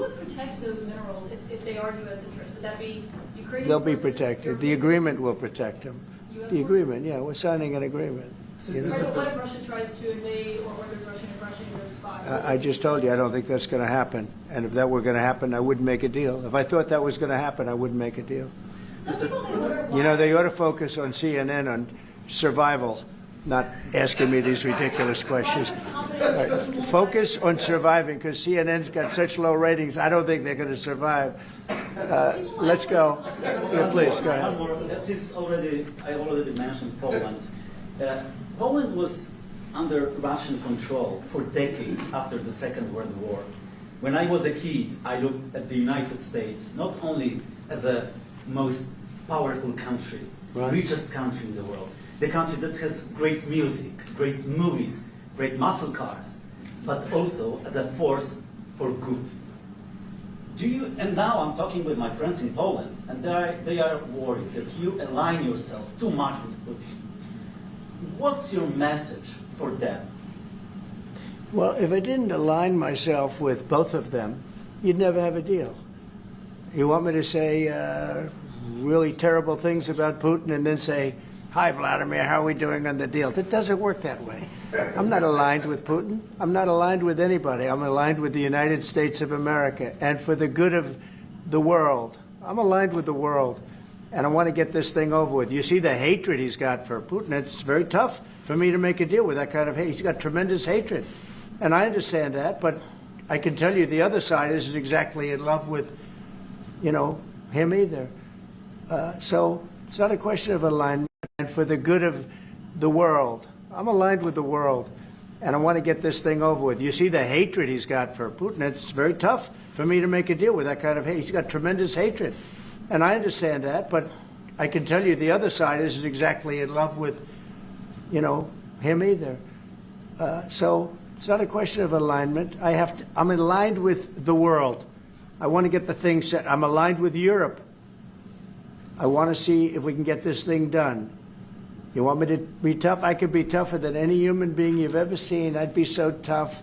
would protect those minerals if they are U.S. interests? Would that be Ukrainian? They'll be forces, protected. The European agreement forces? will protect them. US The agreement, forces? yeah, we're signing an agreement. You know? Right, but what if Russia tries to invade or orders Russian those spies? I just told you, I don't think that's going to happen. And if that were going to happen, I wouldn't make a deal. If I thought that was going to happen, I wouldn't make a deal. Some people may wonder why. You know, they ought to focus on CNN on survival, not asking me these ridiculous questions. Right. Focus on surviving, because CNN's got such low ratings, I don't think they're going to survive. Let's go. Yeah, please, go ahead. Since I already mentioned Poland. Poland was under Russian control for decades after the Second World War. When I was a kid, I looked at the United States not only as a most powerful country, Right. richest country in the world, the country that has great music, great movies, great muscle cars, but also as a force for good. And now I'm talking with my friends in Poland, and they are worried that you align yourself too much with Putin. What's your message for them? Well, if I didn't align myself with both of them, you'd never have a deal. You want me to say really terrible things about Putin and then say, "Hi, Vladimir, how are we doing on the deal?" That doesn't work that way. I'm not aligned with Putin. I'm not aligned with anybody. I'm aligned with the United States of America. And for the good of the world, I'm aligned with the world. And I want to get this thing over with. You see the hatred he's got for Putin. It's very tough for me to make a deal with that kind of hate. He's got tremendous hatred. And I understand that, but I can tell you the other side isn't exactly in love with, him either. So it's not a question of alignment. And for the good of the world, I'm aligned with the world. And I want to get this thing over with. You see the hatred he's got for Putin. It's very tough for me to make a deal with that kind of hate. He's got tremendous hatred. And I understand that, but I can tell you the other side isn't exactly in love with, him either. So it's not a question of alignment. I'm aligned with the world. I want to get the thing set. I'm aligned with Europe. I want to see if we can get this thing done. You want me to be tough? I could be tougher than any human being you've ever seen. I'd be so tough.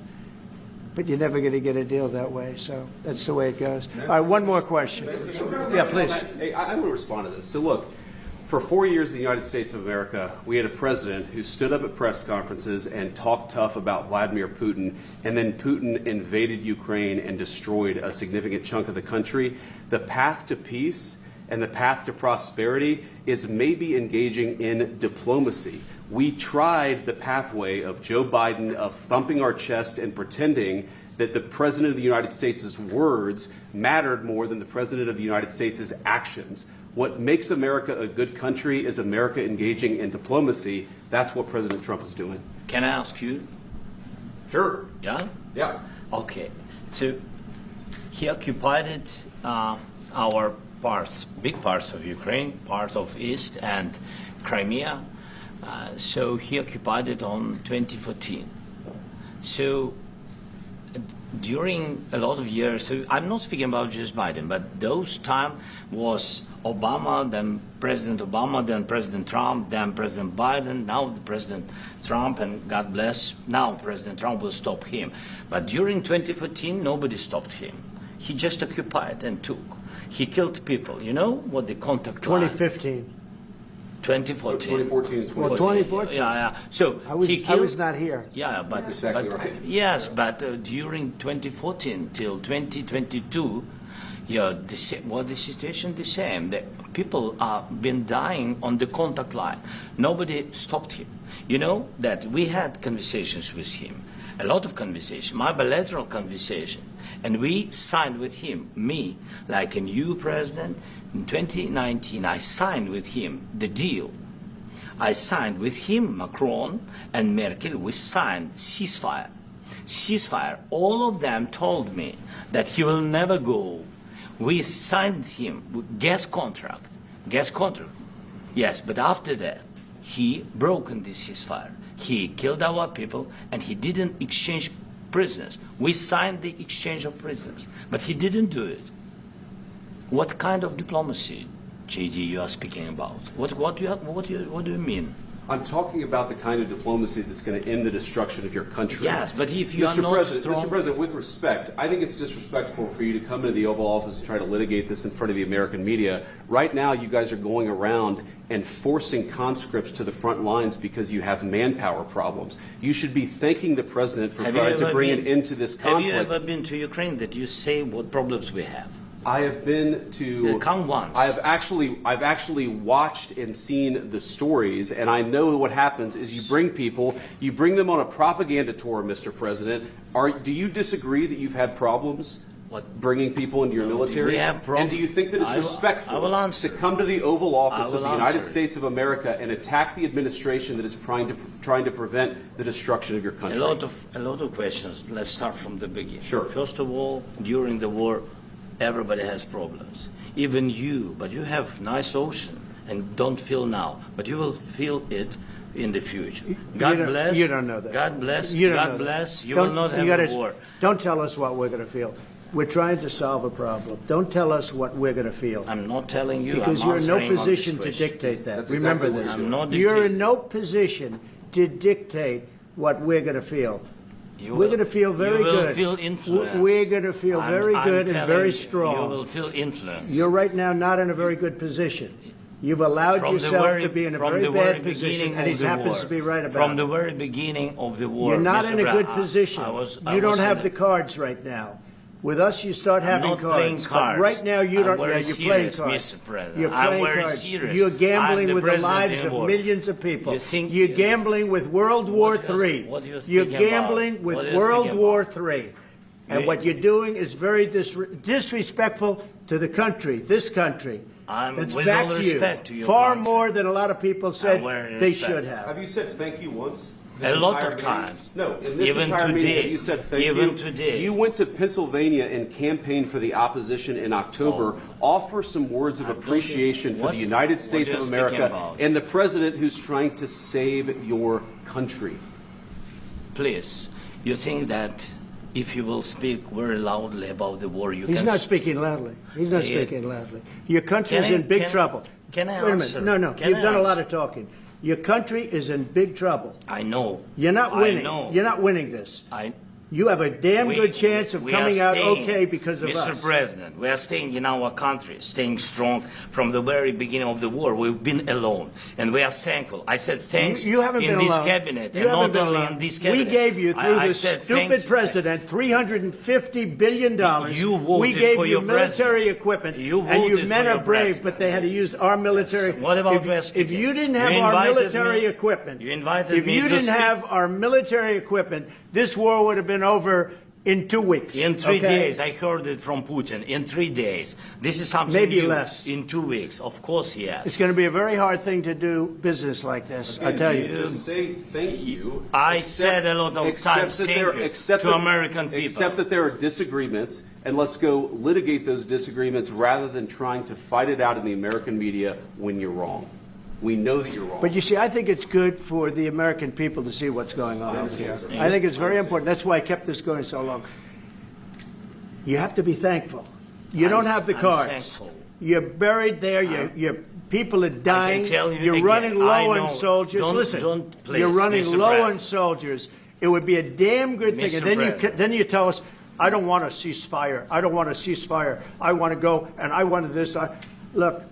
But you're never going to get a deal that way. So that's the way it goes. All right, one more question. Yeah, please. I want to respond to this. So look, for 4 years in the United States of America, we had a president who stood up at press conferences and talked tough about Vladimir Putin, and then Putin invaded Ukraine and destroyed a significant chunk of the country. The path to peace and the path to prosperity is maybe engaging in diplomacy. We tried the pathway of Joe Biden, of thumping our chest and pretending that the President of the United States' words mattered more than the President of the United States' actions. What makes America a good country is America engaging in diplomacy. That's what President Trump is doing. Can I ask you? Sure. Yeah? Yeah. Okay. So he occupied our parts, big parts of Ukraine, part of East and Crimea. So he occupied it on 2014. So during a lot of years, so I'm not speaking about just Biden, but those time was Obama, then President Obama, then President Trump, then President Biden, now the President Trump, and God bless, now President Trump will stop him. But during 2014, nobody stopped him. He just occupied and took. He killed people. You know what the contact line? 2015. 2014. 2014 and 2014. Well, 2014. Yeah. So I was he killed, not here. Yeah, but That's exactly but, right. Yes, but during 2014 till 2022, yeah, the situation the same. The people have been dying on the contact line. Nobody stopped him. You know that we had conversations with him, a lot of conversation, my bilateral conversation, and we signed with him, me, like a new president. In 2019, I signed with him the deal. I signed with him, Macron and Merkel, we signed ceasefire. Ceasefire. All of them told me that he will never go. We signed him with gas contract. Gas contract. Yes, but after that, he broken the ceasefire. He killed our people and he didn't exchange prisoners. We signed the exchange of prisoners, but he didn't do it. What kind of diplomacy, JD, you are speaking about? What do you mean? I'm talking about the kind of diplomacy that's going to end the destruction of your country. Yes, but if you are Mr. not President, strong... Mr. President, with respect, I think it's disrespectful for you to come into the Oval Office and try to litigate this in front of the American media. Right now, you guys are going around and forcing conscripts to the front lines because you have manpower problems. You should be thanking the President for trying to bring an end to this conflict. Have you ever been to Ukraine that you say what problems we have? I have been to. Come once. I've actually watched and seen the stories, and I know what happens is you bring them on a propaganda tour, Mr. President. Do you disagree that you've had problems bringing people into your military? We have problems. And do you think that it's respectful to come to the Oval Office of the United States of America and attack the administration that is trying to prevent the destruction of your country? A lot of questions. Let's start from the beginning. Sure. First of all, during the war, everybody has problems. Even you, but you have nice ocean and don't feel now, but you will feel it in the future. God bless. You don't know that. God bless. You don't God know bless. that. You will not have a war. Don't tell us what we're going to feel. We're trying to solve a problem. Don't tell us what we're going to feel. I'm not telling you. Because I'm you're in no answering on this position to question. dictate that. That's Remember exactly this. what I'm not You're dictating. in no position to dictate what we're going to feel. We're going to feel very good. You will feel influence. We're going to feel very good and very strong. You will feel influence. You're right now not in a very good position. You've allowed yourself to be in a very bad position, and he happens to be right about it. From the very beginning of the war. You're not Mr. in a good Brown, position. You don't have the cards right now. With us, you start having not playing cards. cards. But right now, you don't. I'm Yeah, very you're playing serious, cards. Mr. President. You're I'm playing very cards. serious. You're I'm gambling the with the president lives in of war. millions of people. You think- You're gambling with World War III. what you're You're thinking gambling about? with What you're World thinking War about? III. And what you're doing is very disrespectful to the country, this country. That's with back all to respect to you. your Far country. more than a lot of people said very they respect. should have. Have you said thank you once? A lot entire of meeting? times. No, in this Even entire meeting, today. have you said thank Even you? today. You went to Pennsylvania and campaigned for the opposition in October. Offer some words of appreciation for the United States what of you're speaking America about? and the president who's trying to save your country. Please, you think that if you will speak very loudly about the war, you He's can... not speaking loudly. He's not speaking loudly. Your country is Can I- in big can- trouble. can I Wait a answer? minute. No. Can You've I done a lot answer? of talking. Your country is in big trouble. I know. You're not winning. I know. You're not winning this. I, You have a damn good chance of we are coming out staying, okay because of Mr. us. President, we are staying in our country, staying strong from the very beginning of the war. We've been alone, and we are thankful. I said thanks You haven't in been this alone. cabinet, You and haven't not been only alone. in this cabinet. We gave you, through I this said thank stupid you. president, $350 billion. You voted we gave for you your military president. equipment. You and you voted men for are your brave, president. but they had to use our military. What about if, West if you didn't You have our invited military me- equipment, you invited if me you to didn't speak. have our military equipment, this war would have been over in 2 weeks. In 3 okay? days, I heard it from Putin. In 3 days, this is something Maybe new. less. In 2 weeks, of course, yes. It's going to be a very hard thing to do business like this, I tell you. Just say thank you. I said a lot of times thank you to American people. Except that there are disagreements, and let's go litigate those disagreements rather than trying to fight it out in the American media when you're wrong. We know that you're wrong. But you see, I think it's good for the American people to see what's going on over here. I think it's very important. That's why I kept this going so long. You have to be thankful. You don't have the I'm cards. thankful. You're buried there. Your people are dying. tell you You're again, running I low know. on soldiers. Don't- Listen, don't please, you're running Mr. low on President. soldiers. It would be a damn good thing. Mr. And then President. then you tell us, I don't want a ceasefire. I don't want a ceasefire. I want to go and I want this. Look.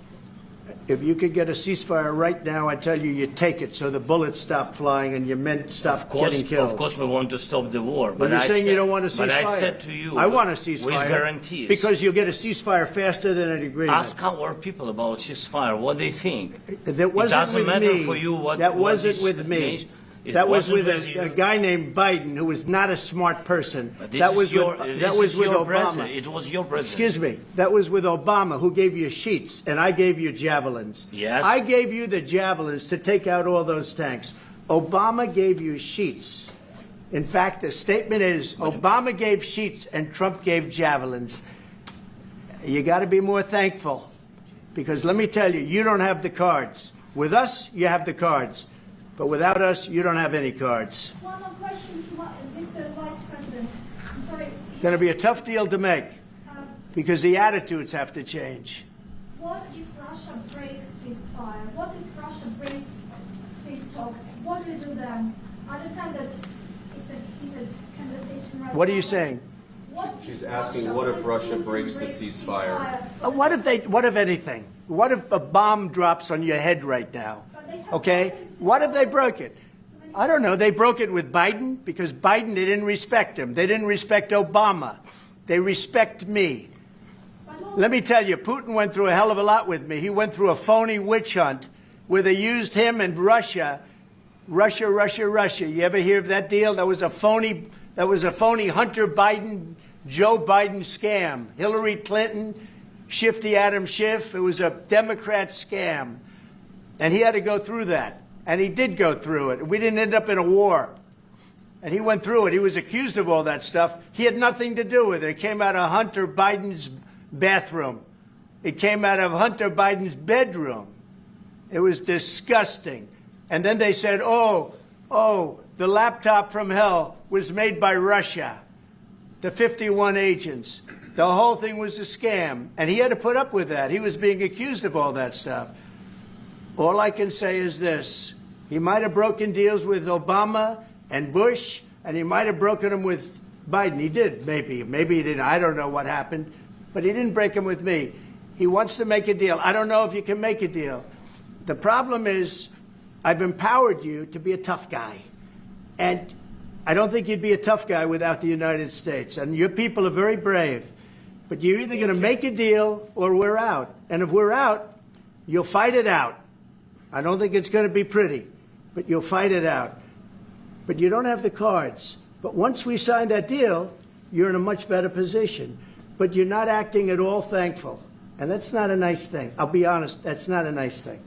If you could get a ceasefire right now, I tell you, you take it so the bullets stop flying and your men stop getting killed. Of course, we want to stop the war. But you're saying you don't want a ceasefire. But I said to you, I want a ceasefire. with guarantees. Because you'll get a ceasefire faster than an agreement. Ask our people about ceasefire, what they think. That wasn't it doesn't with matter me. for you what that what wasn't this with me. nation- it That was wasn't with you. a guy named Biden, who was not a smart person. But this That is was your, with, this that was is with your Obama. president. It was your president. Excuse me. That was with Obama, who gave you sheets, and I gave you javelins. Yes. I gave you the javelins to take out all those tanks. Obama gave you sheets. In fact, the statement is Obama gave sheets and Trump gave javelins. You got to be more thankful, because let me tell you, you don't have the cards. With us, you have the cards. But without us, you don't have any cards. One more question to Mr. Vice President. I'm sorry. It's going to be a tough deal to make, because the attitudes have to change. What if Russia breaks ceasefire? What if Russia breaks phase talks. What do you do then? I understand that it's a heated conversation right What are now, you but saying? what She's if asking, what if Russia Putin breaks the ceasefire? What if anything? What if a bomb drops on your head right now? But they have Okay? weapons. What if they broke it? I don't know. They broke it with Biden because Biden, they didn't respect him. They didn't respect Obama. They respect me. Let me tell you, Putin went through a hell of a lot with me. He went through a phony witch hunt where they used him and Russia. Russia. You ever hear of that deal? That was a phony Hunter Biden, Joe Biden scam. Hillary Clinton, Shifty Adam Schiff. It was a Democrat scam. And he had to go through that. And he did go through it. We didn't end up in a war. And he went through it. He was accused of all that stuff. He had nothing to do with it. It came out of Hunter Biden's bathroom. It came out of Hunter Biden's bedroom. It was disgusting. And then they said, oh, the laptop from hell was made by Russia. The 51 agents. The whole thing was a scam. And he had to put up with that. He was being accused of all that stuff. All I can say is this. He might have broken deals with Obama and Bush, and he might have broken them with Biden. He did, maybe. Maybe he didn't. I don't know what happened. But he didn't break them with me. He wants to make a deal. I don't know if you can make a deal. The problem is I've empowered you to be a tough guy. And I don't think you'd be a tough guy without the United States. And your people are very brave. But you're either going to make a deal or we're out. And if we're out, you'll fight it out. I don't think it's going to be pretty, but you'll fight it out. But you don't have the cards. But once we sign that deal, you're in a much better position. But you're not acting at all thankful. And that's not a nice thing. I'll be honest, that's not a nice thing.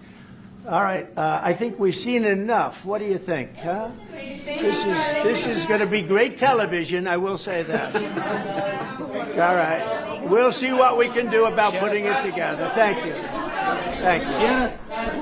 All right, I think we've seen enough. What do you think? Huh? This is going to be great television, I will say that. All right. We'll see what we can do about putting it together. Thank you. Thank you.